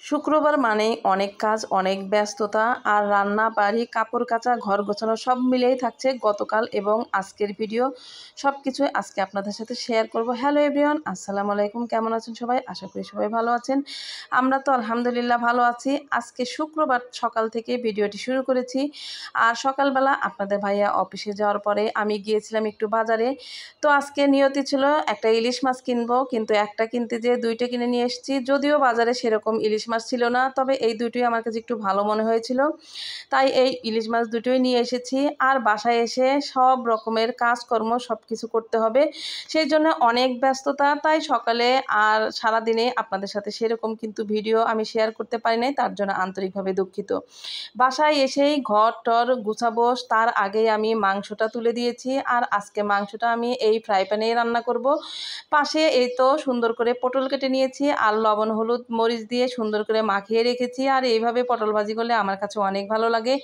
শুক্রবার মানেই অনেক কাজ, অনেক ব্যস্ততা আর রান্না, বাড়ি, কাপড় কাচা, ঘর গোছানো সব মিলেই থাকছে গতকাল এবং আজকের ভিডিও। সব কিছুই আজকে আপনাদের সাথে শেয়ার করব। হ্যালো এভরিওয়ান, আসসালামু আলাইকুম। কেমন আছেন সবাই? আশা করি সবাই ভালো আছেন। আমরা তো আলহামদুলিল্লাহ ভালো আছি। আজকে শুক্রবার সকাল থেকে ভিডিওটি শুরু করেছি। আর সকালবেলা আপনাদের ভাইয়া অফিসে যাওয়ার পরে আমি গিয়েছিলাম একটু বাজারে। তো আজকে নিয়তি ছিল একটা ইলিশ মাছ কিনবো, কিন্তু একটা কিনতে যেয়ে দুইটা কিনে নিয়ে এসেছি। যদিও বাজারে সেরকম ইলিশ মাছ ছিল না, তবে এই দুটোই আমার কাছে একটু ভালো মনে হয়েছিল, তাই এই ইলিশ মাছ দুটোই নিয়ে এসেছি। আর বাসায় এসে সব রকমের কাজকর্ম সব কিছু করতে হবে, সেই জন্য অনেক ব্যস্ততা। তাই সকালে আর সারাদিনে আপনাদের সাথে সেরকম কিন্তু ভিডিও আমি শেয়ার করতে পারি নাই, তার জন্য আন্তরিকভাবে দুঃখিত। বাসায় এসেই ঘর টর গুছাবো, তার আগেই আমি মাংসটা তুলে দিয়েছি। আর আজকে মাংসটা আমি এই ফ্রাই প্যানেই রান্না করব। পাশে এই তো সুন্দর করে পটল কেটে নিয়েছি আর লবণ হলুদ মরিচ দিয়ে সুন্দর করে মাখিয়ে রেখেছি। আর এইভাবে পটল ভাজি করলে আমার কাছে অনেক ভালো লাগে।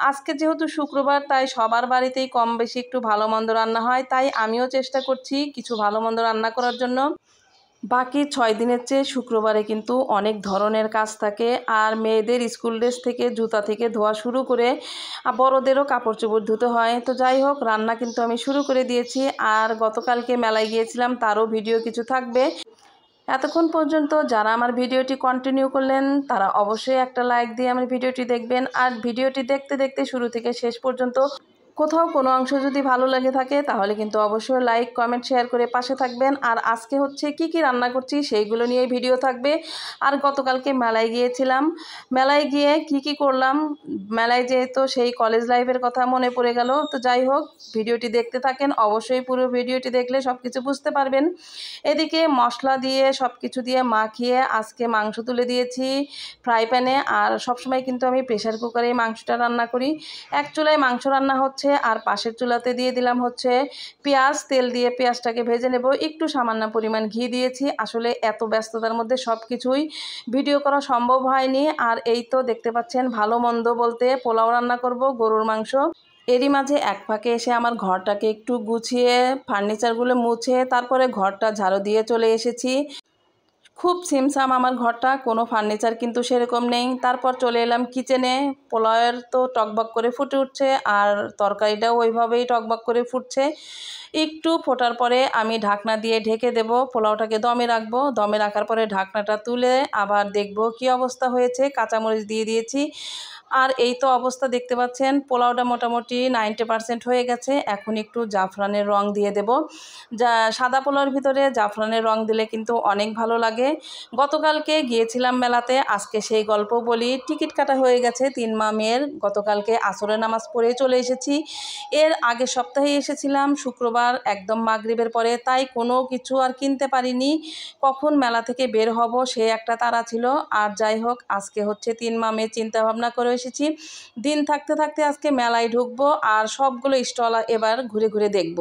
আজকে যেহেতু শুক্রবার, তাই সবার বাড়িতেই কম বেশি একটু ভালো মন্দ রান্না হয়, তাই আমিও চেষ্টা করছি কিছু ভালো মন্দ রান্না করার জন্য। বাকি 6 দিনের চেয়ে শুক্রবারে কিন্তু অনেক ধরনের কাজ থাকে। আর মেয়েদের স্কুল ড্রেস থেকে জুতা থেকে ধোয়া শুরু করে বড়দেরও কাপড় চোপড় ধুতে হয়। তো যাই হোক, রান্না কিন্তু আমি শুরু করে দিয়েছি। আর গতকালকে মেলায় গিয়েছিলাম, তারও ভিডিও কিছু থাকবে। এতক্ষণ পর্যন্ত যারা আমার ভিডিওটি কন্টিনিউ করলেন তারা অবশ্যই একটা লাইক দিয়ে আমার ভিডিওটি দেখবেন। আর ভিডিওটি দেখতে দেখতে শুরু থেকে শেষ পর্যন্ত কোথাও কোনো অংশ যদি ভালো লাগে থাকে তাহলে কিন্তু অবশ্যই লাইক কমেন্ট শেয়ার করে পাশে থাকবেন। আর আজকে হচ্ছে কি কি রান্না করছি সেইগুলো নিয়ে ভিডিও থাকবে। আর গতকালকে মেলায় গিয়েছিলাম, মেলায় গিয়ে কি কি করলাম, মেলায় যেহেতু সেই কলেজ লাইফের কথা মনে পড়ে গেল। তো যাই হোক, ভিডিওটি দেখতে থাকেন, অবশ্যই পুরো ভিডিওটি দেখলে সব কিছু বুঝতে পারবেন। এদিকে মশলা দিয়ে সব কিছু দিয়ে মাখিয়ে আজকে মাংস তুলে দিয়েছি ফ্রাই প্যানে। আর সবসময় কিন্তু আমি প্রেশার কুকারেই মাংসটা রান্না করি। এক চুলায় মাংস রান্না হচ্ছে আর পাশের চুলাতে দিয়ে দিলাম হচ্ছে পেঁয়াজ। তেল দিয়ে পেঁয়াজটাকে ভেজে নেব, একটু সামান্য পরিমাণ ঘি দিয়েছি। আসলে এত ব্যস্ততার মধ্যে সব কিছুই ভিডিও করা সম্ভব হয়নি। আর এই তো দেখতে পাচ্ছেন, ভালো মন্দ বলতে পোলাও রান্না করব, গরুর মাংস। এরই মাঝে এক ফাঁকে এসে আমার ঘরটাকে একটু গুছিয়ে ফার্নিচারগুলো মুছে তারপরে ঘরটা ঝাড়ু দিয়ে চলে এসেছি। খুব ছিমছাম আমার ঘরটা, কোনো ফার্নিচার কিন্তু সেরকম নেই। তারপর চলে এলাম কিচেনে। পোলাওয়ের তো টকবক করে ফুটে উঠছে আর তরকারিটাও ওইভাবেই টকবক করে ফুটছে। একটু ফোটার পরে আমি ঢাকনা দিয়ে ঢেকে দেব, পোলাওটাকে দমে রাখবো। দমে রাখার পরে ঢাকনাটা তুলে আবার দেখব কি অবস্থা হয়েছে। কাঁচামরিচ দিয়ে দিয়েছি। আর এই তো অবস্থা দেখতে পাচ্ছেন, পোলাওটা মোটামুটি 90% হয়ে গেছে। এখন একটু জাফরানের রং দিয়ে দেব। যা সাদা পোলাওর ভিতরে জাফরানের রং দিলে কিন্তু অনেক ভালো লাগে। গতকালকে গিয়েছিলাম মেলাতে, আজকে সেই গল্প বলি। টিকিট কাটা হয়ে গেছে 3 মা মেয়ের। গতকালকে আসরের নামাজ পড়ে চলে এসেছি। এর আগের সপ্তাহে এসেছিলাম শুক্রবার একদম মাগরিবের পরে, তাই কোনো কিছু আর কিনতে পারিনি। কখন মেলা থেকে বের হব সে একটা তাড়া ছিল। আর যাই হোক, আজকে হচ্ছে 3 মা মেয়ে চিন্তা ভাবনা করে এসেছি দিন থাকতে থাকতে আজকে মেলায় ঢুকবো আর সবগুলো স্টল এবার ঘুরে ঘুরে দেখব।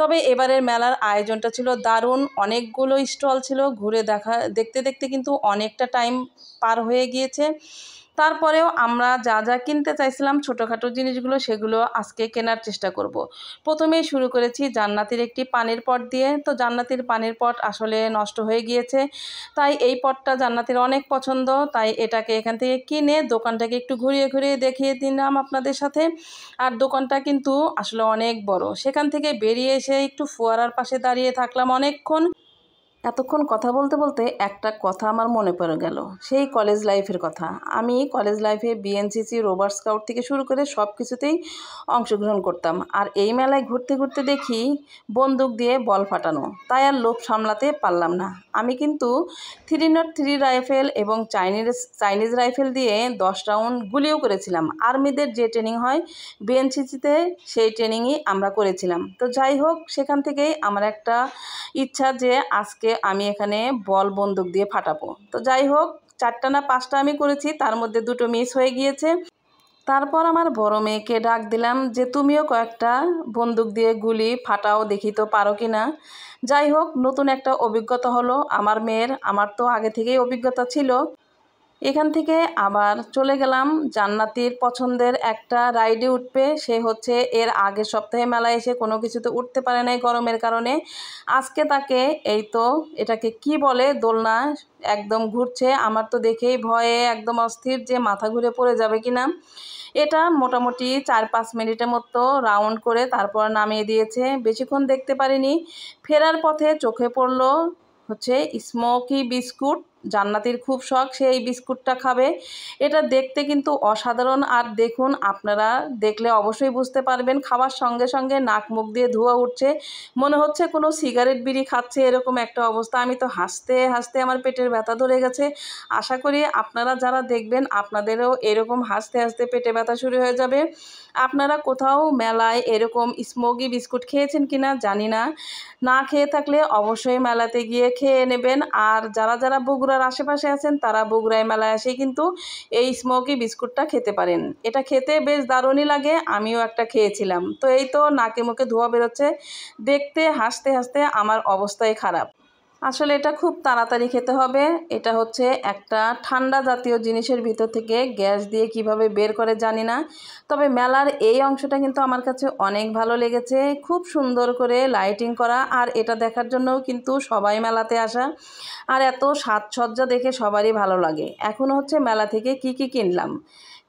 তবে এবারের মেলার আয়োজনটা ছিল দারুণ, অনেকগুলো স্টল ছিল। ঘুরে দেখতে দেখতে কিন্তু অনেকটা টাইম পার হয়ে গিয়েছে। তারপরেও আমরা যা যা কিনতে চাইছিলাম ছোটোখাটো জিনিসগুলো, সেগুলো আজকে কেনার চেষ্টা করব। প্রথমেই শুরু করেছি জান্নাতির একটি পানির পট দিয়ে। তো জান্নাতির পানির পট আসলে নষ্ট হয়ে গিয়েছে, তাই এই পটটা জান্নাতির অনেক পছন্দ। তাই এটাকে এখান থেকে কিনে দোকানটাকে একটু ঘুরিয়ে ঘুরিয়ে দেখিয়ে দিলাম আপনাদের সাথে। আর দোকানটা কিন্তু আসলে অনেক বড়। সেখান থেকে বেরিয়ে এসে একটু ফোয়ারার পাশে দাঁড়িয়ে থাকলাম অনেকক্ষণ। এতক্ষণ কথা বলতে বলতে একটা কথা আমার মনে পড়ে গেল, সেই কলেজ লাইফের কথা। আমি কলেজ লাইফে বিএনসিসি, রোভার স্কাউট থেকে শুরু করে সব কিছুতেই অংশগ্রহণ করতাম। আর এই মেলায় ঘুরতে ঘুরতে দেখি বন্দুক দিয়ে বল ফাটানো, তাই আর লোভ সামলাতে পারলাম না। আমি কিন্তু 303 রাইফেল এবং চাইনিজ রাইফেল দিয়ে 10 রাউন্ড গুলিও করেছিলাম। আর্মিদের যে ট্রেনিং হয় বিএনসিসিতে, সেই ট্রেনিংই আমরা করেছিলাম। তো যাই হোক, সেখান থেকেই আমার একটা ইচ্ছা যে আজকে আমি এখানে বল বন্দুক দিয়ে ফাটাবো। তো যাই হোক, 4টা না 5টা আমি করেছি, তার মধ্যে 2টো মিস হয়ে গিয়েছে। তারপর আমার বড় মেয়েকে ডাক দিলাম যে তুমিও কয়েকটা বন্দুক দিয়ে গুলি ফাটাও, দেখি তো পারো কি না। যাই হোক, নতুন একটা অভিজ্ঞতা হলো আমার মেয়ের। আমার তো আগে থেকেই অভিজ্ঞতা ছিল। এখান থেকে আবার চলে গেলাম জান্নাতির পছন্দের একটা রাইডে উঠবে। সে হচ্ছে এর আগের সপ্তাহে মেলায় এসে কোনো কিছুতে উঠতে পারে নাই গরমের কারণে। আজকে তাকে এই তো এটাকে কি বলে দোলনা একদম ঘুরছে। আমার তো দেখেই ভয়ে একদম অস্থির যে মাথা ঘুরে পড়ে যাবে কিনা। এটা মোটামুটি 4-5 মিনিটের মতো রাউন্ড করে তারপর নামিয়ে দিয়েছে। বেশিক্ষণ দেখতে পারিনি। ফেরার পথে চোখে পড়লো হচ্ছে স্মোকি বিস্কুট। জান্নাতির খুব শখ, সে এই বিস্কুটটা খাবে। এটা দেখতে কিন্তু অসাধারণ। আর দেখুন, আপনারা দেখলে অবশ্যই বুঝতে পারবেন, খাওয়ার সঙ্গে সঙ্গে নাক মুখ দিয়ে ধোঁয়া উঠছে, মনে হচ্ছে কোনো সিগারেট বিড়ি খাচ্ছে এরকম একটা অবস্থা। আমি তো হাসতে হাসতে আমার পেটের ব্যথা ধরে গেছে। আশা করি আপনারা যারা দেখবেন আপনাদেরও এরকম হাসতে হাসতে পেটে ব্যথা শুরু হয়ে যাবে। আপনারা কোথাও মেলায় এরকম স্মোকি বিস্কুট খেয়েছেন কিনা জানি না। না খেয়ে থাকলে অবশ্যই মেলাতে গিয়ে খেয়ে নেবেন। আর যারা যারা বগুড়ার আশেপাশে আছেন তারা বগুড়ায় মেলায় এসে কিন্তু এই স্মোকি বিস্কুটটা খেতে পারেন। এটা খেতে বেশ দারুণই লাগে, আমিও একটা খেয়েছিলাম। তো এই তো নাকে মুখে ধোঁয়া বেরোচ্ছে, দেখতে হাসতে হাসতে আমার অবস্থাই খারাপ। আসলে এটা খুব তাড়াতাড়ি খেতে হবে। এটা হচ্ছে একটা ঠান্ডা জাতীয় জিনিসের ভিতর থেকে গ্যাস দিয়ে কিভাবে বের করে জানি না। তবে মেলার এই অংশটা কিন্তু আমার কাছে অনেক ভালো লেগেছে। খুব সুন্দর করে লাইটিং করা, আর এটা দেখার জন্যও কিন্তু সবাই মেলাতে আসা। আর এত সাজসজ্জা দেখে সবারই ভালো লাগে। এখন হচ্ছে মেলা থেকে কি কি কিনলাম।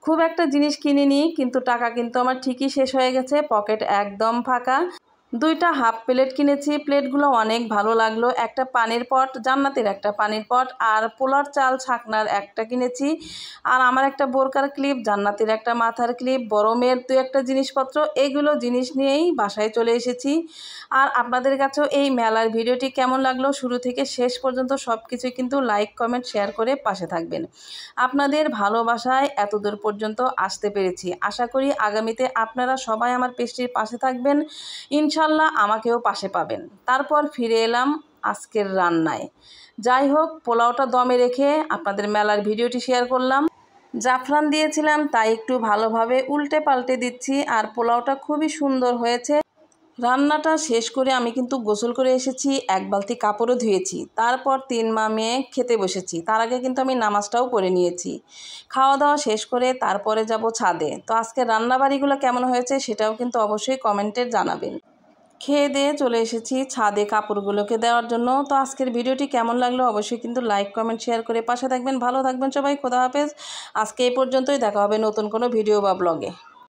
খুব একটা জিনিস কিনিনি, কিন্তু টাকা কিন্তু আমার ঠিকই শেষ হয়ে গেছে, পকেট একদম ফাঁকা। 2টা হাফ প্লেট কিনেছি, প্লেটগুলো অনেক ভালো লাগলো। একটা পানির পট, জান্নাতের একটা পানির পট, আর পোলার চাল ছাকনার একটা কিনেছি। আর আমার একটা বোরকার ক্লিপ, জান্নাতের একটা মাথার ক্লিপ, বড় মেয়ের 2-একটা জিনিসপত্র, এগুলো জিনিস নিয়েই বাসায় চলে এসেছি। আর আপনাদের কাছেও এই মেলার ভিডিওটি কেমন লাগলো, শুরু থেকে শেষ পর্যন্ত সব কিছুই কিন্তু লাইক কমেন্ট শেয়ার করে পাশে থাকবেন। আপনাদের ভালোবাসায় এতদূর পর্যন্ত আসতে পেরেছি। আশা করি আগামীতে আপনারা সবাই আমার পেজটির পাশে থাকবেন, ইনশাল্লাহ আমাকেও পাশে পাবেন। তারপর ফিরে এলাম আজকের রান্নায়। যাই হোক, পোলাওটা দমে রেখে আপনাদের মেলার ভিডিওটি শেয়ার করলাম। জাফরান দিয়েছিলাম তাই একটু ভালোভাবে উল্টে পাল্টে দিচ্ছি, আর পোলাওটা খুবই সুন্দর হয়েছে। রান্নাটা শেষ করে আমি কিন্তু গোসল করে এসেছি, 1 বালতি কাপড়ও ধুয়েছি। তারপর 3 মা মেয়ে খেতে বসেছি। তার আগে কিন্তু আমি নামাজটাও পড়ে নিয়েছি। খাওয়া দাওয়া শেষ করে তারপরে যাব ছাদে। তো আজকে রান্নাবাড়িগুলো কেমন হয়েছে সেটাও কিন্তু অবশ্যই কমেন্টে জানাবেন। খেয়ে দিয়ে চলে এসেছি ছাদে কাপড়গুলোকে দেওয়ার জন্য। তো আজকের ভিডিওটি কেমন লাগলো অবশ্যই কিন্তু লাইক কমেন্ট শেয়ার করে পাশে থাকবেন। ভালো থাকবেন সবাই, খোদা হাফেজ। আজকে এই পর্যন্তই, দেখা হবে নতুন কোনো ভিডিও বা ব্লগে।